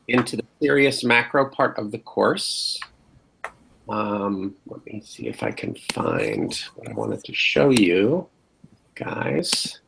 into the serious macro part of the course. Let me see if I can find what I wanted to show you, guys.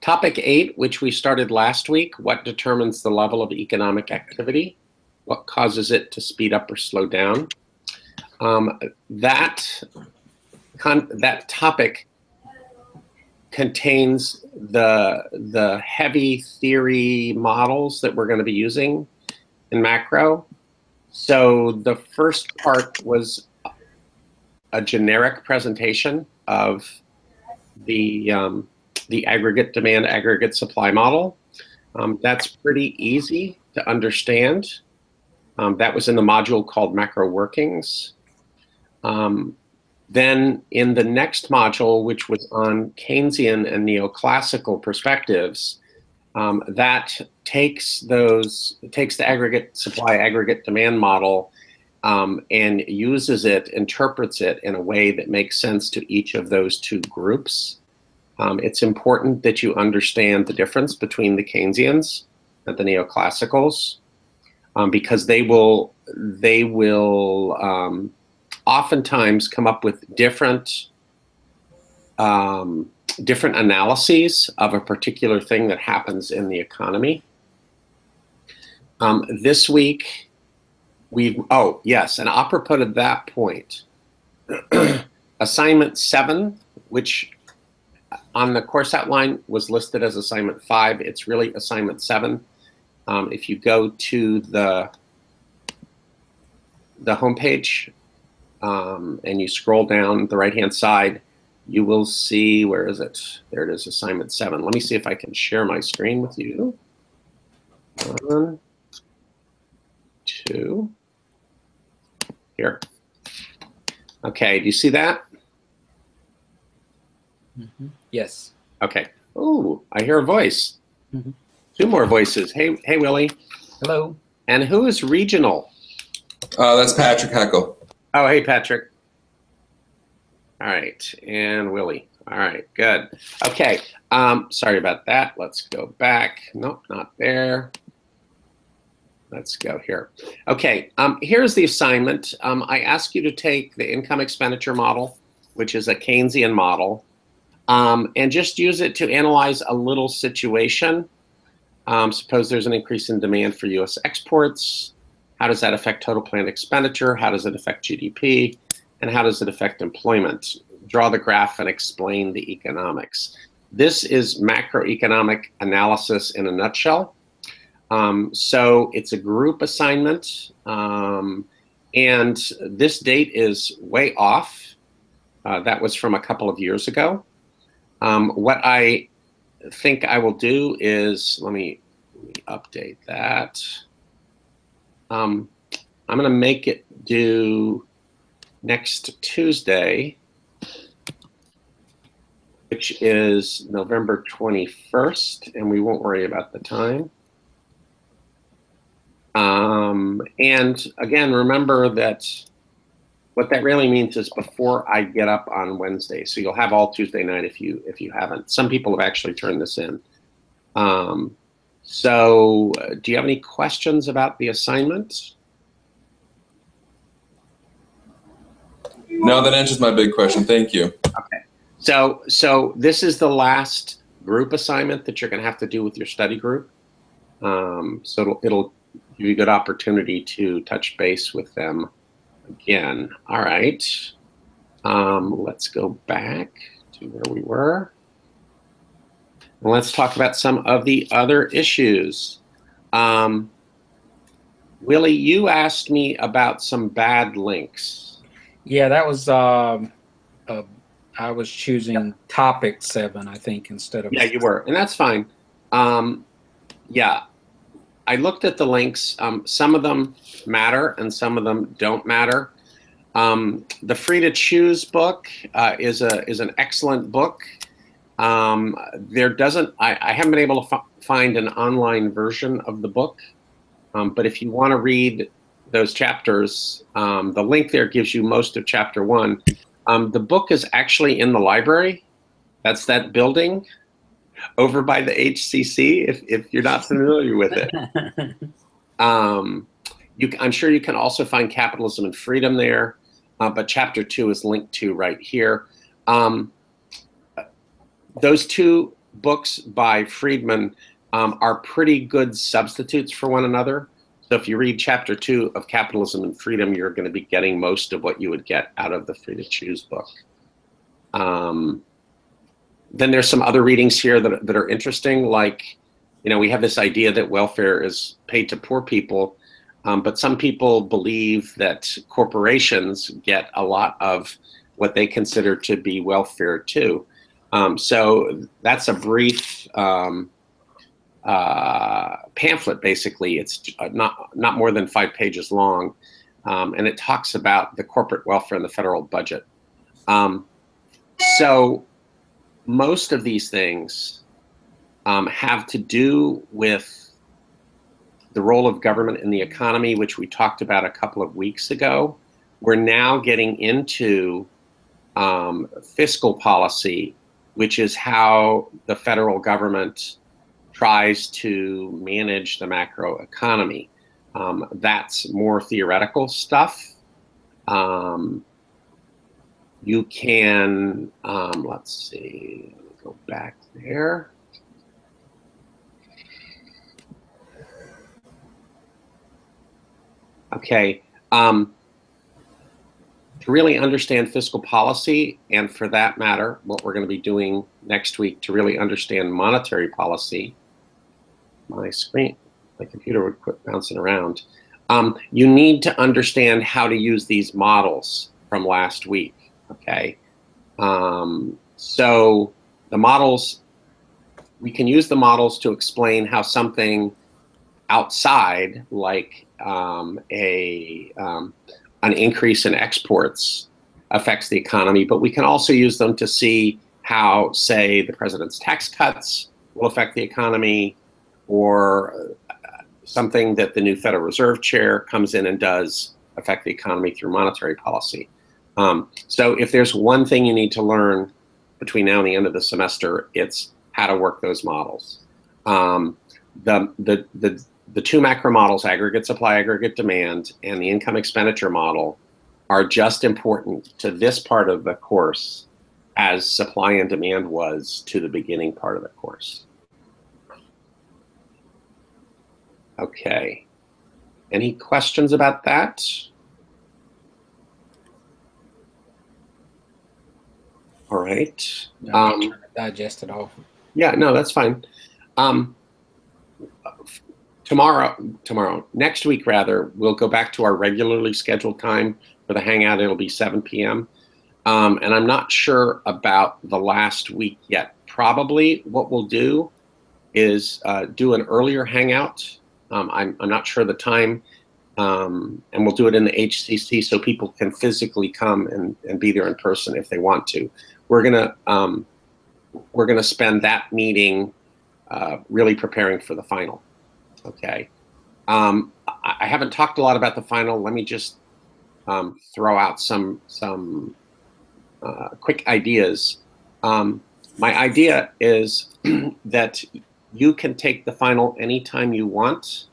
Topic 8, which we started last week, what determines the level of economic activity? What causes it to speed up or slow down? That topic contains the heavy theory models that we're going to be using in macro. So the first part was a generic presentation of the aggregate demand, aggregate supply model. That's pretty easy to understand. That was in the module called Macro Workings. Then in the next module, which was on Keynesian and neoclassical perspectives, that takes the aggregate supply, aggregate demand model and uses it, interprets it in a way that makes sense to each of those two groups. It's important that you understand the difference between the Keynesians and the neoclassicals, because they will oftentimes come up with different analyses of a particular thing that happens in the economy. This week, oh yes, and apropos to that point, assignment 7, which on the course outline was listed as assignment 5, it's really assignment 7. If you go to the homepage and you scroll down the right-hand side, you will see, where is it? There it is, assignment 7. Let me see if I can share my screen with you. 1, 2, here. Okay, do you see that? Mm-hmm. Yes. Okay. Oh, I hear a voice. Mm-hmm. 2 more voices. Hey, Willie. Hello. And who is regional? That's Patrick Heckle. Oh, hey, Patrick. All right, and Willie. All right, good. Okay, sorry about that. Let's go back. Nope, not there. Let's go here. Okay, here's the assignment. I ask you to take the income expenditure model, which is a Keynesian model, and just use it to analyze a little situation. Suppose there's an increase in demand for U.S. exports. How does that affect total planned expenditure? How does it affect GDP? And how does it affect employment? Draw the graph and explain the economics. This is macroeconomic analysis in a nutshell. So it's a group assignment, and this date is way off. That was from a couple of years ago. What I think I will do is, let me update that. I'm going to make it due next Tuesday, which is November 21st, and we won't worry about the time. And again, remember that what that really means is before I get up on Wednesday. So you'll have all Tuesday night if you haven't. Some people have actually turned this in. So do you have any questions about the assignment? No, that answers my big question. Thank you. Okay. So this is the last group assignment that you're going to have to do with your study group. So it'll give you a good opportunity to touch base with them again. All right. Let's go back to where we were. And let's talk about some of the other issues. Willie, you asked me about some bad links. Yeah, that was, I was choosing topic 7, I think, instead of. Yeah, you were, and that's fine. Yeah, I looked at the links. Some of them matter and some of them don't matter. The Free to Choose book is an excellent book. I haven't been able to find an online version of the book, but if you want to read those chapters, the link there gives you most of chapter 1. The book is actually in the library. That's that building. over by the HCC, if you're not familiar with it. I'm sure you can also find Capitalism and Freedom there, but chapter 2 is linked to right here. Those two books by Friedman are pretty good substitutes for one another. So if you read chapter 2 of Capitalism and Freedom, you're going to be getting most of what you would get out of the Free to Choose book. Then there's some other readings here that are interesting, like, we have this idea that welfare is paid to poor people, but some people believe that corporations get a lot of what they consider to be welfare too. So that's a brief pamphlet, basically. It's not more than 5 pages long, and it talks about the corporate welfare and the federal budget. So most of these things have to do with the role of government in the economy, which we talked about a couple of weeks ago. We're now getting into fiscal policy, which is how the federal government tries to manage the macro economy. That's more theoretical stuff. You can, let's see, go back there. Okay. To really understand fiscal policy, and for that matter, what we're going to be doing next week to really understand monetary policy, my computer would quit bouncing around. You need to understand how to use these models from last week, okay? So the models, we can use the models to explain how something outside, like an increase in exports, affects the economy, but we can also use them to see how, say, the president's tax cuts will affect the economy, or something that the new Federal Reserve Chair comes in and does affect the economy through monetary policy. So if there's one thing you need to learn between now and the end of the semester, it's how to work those models. The two macro models, aggregate supply, aggregate demand, and the income expenditure model, are just important to this part of the course as supply and demand was to the beginning part of the course. Okay. Any questions about that? All right. Digest it all. Yeah, no, that's fine. Next week rather, we'll go back to our regularly scheduled time for the Hangout. It'll be 7 p.m. And I'm not sure about the last week yet. Probably what we'll do is do an earlier Hangout. I'm not sure the time, and we'll do it in the HCC so people can physically come and be there in person if they want to. We're gonna spend that meeting really preparing for the final. Okay. I haven't talked a lot about the final. Let me just throw out some quick ideas. My idea is that you can take the final anytime you want,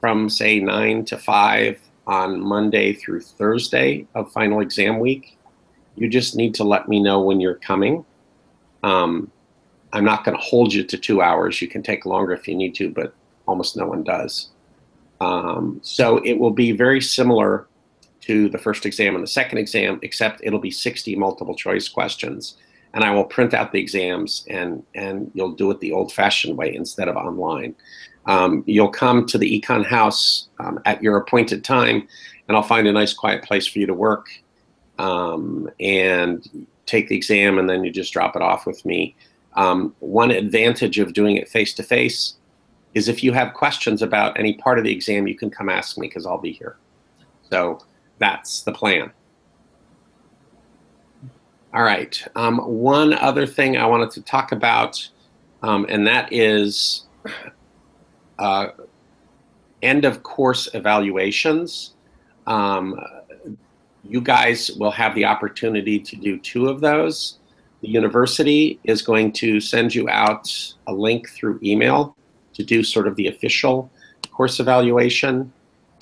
from say 9 to 5 on Monday through Thursday of final exam week. You just need to let me know when you're coming. I'm not going to hold you to 2 hours. You can take longer if you need to, but almost no one does. So it will be very similar to the first exam and the second exam, except it'll be 60 multiple choice questions. And I will print out the exams, and you'll do it the old-fashioned way instead of online. You'll come to the Econ House at your appointed time, and I'll find a nice quiet place for you to work and take the exam, and then you just drop it off with me. One advantage of doing it face-to-face is if you have questions about any part of the exam, you can come ask me because I'll be here. So that's the plan. All right. One other thing I wanted to talk about, and that is end of course evaluations. You guys will have the opportunity to do 2 of those. The university is going to send you out a link through email to do sort of the official course evaluation.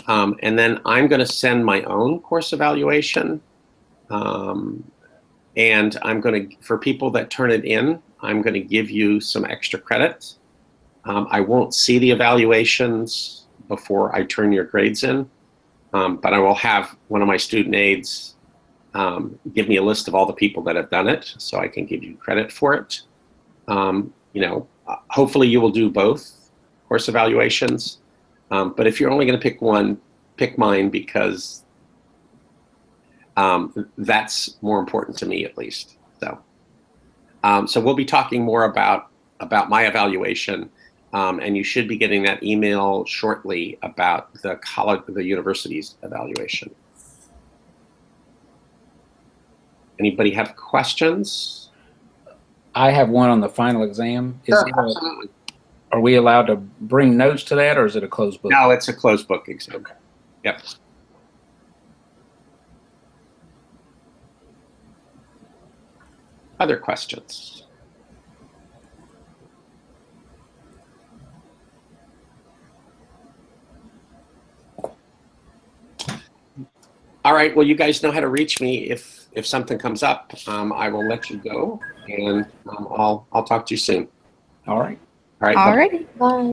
And then I'm going to send my own course evaluation. And I'm going to, for people that turn it in, I'm going to give you some extra credit. I won't see the evaluations before I turn your grades in, but I will have one of my student aides give me a list of all the people that have done it, so I can give you credit for it. Hopefully you will do both course evaluations, but if you're only going to pick one, pick mine, because that's more important to me, at least. So we'll be talking more about my evaluation, and you should be getting that email shortly about the university's evaluation. Anybody have questions? I have one on the final exam. Sure, absolutely. Are we allowed to bring notes to that, or is it a closed book? No, it's a closed book exam. Okay. Yep. Other questions? All right, well, you guys know how to reach me if something comes up. I will let you go, and I'll talk to you soon. All right. All right. All right. Bye.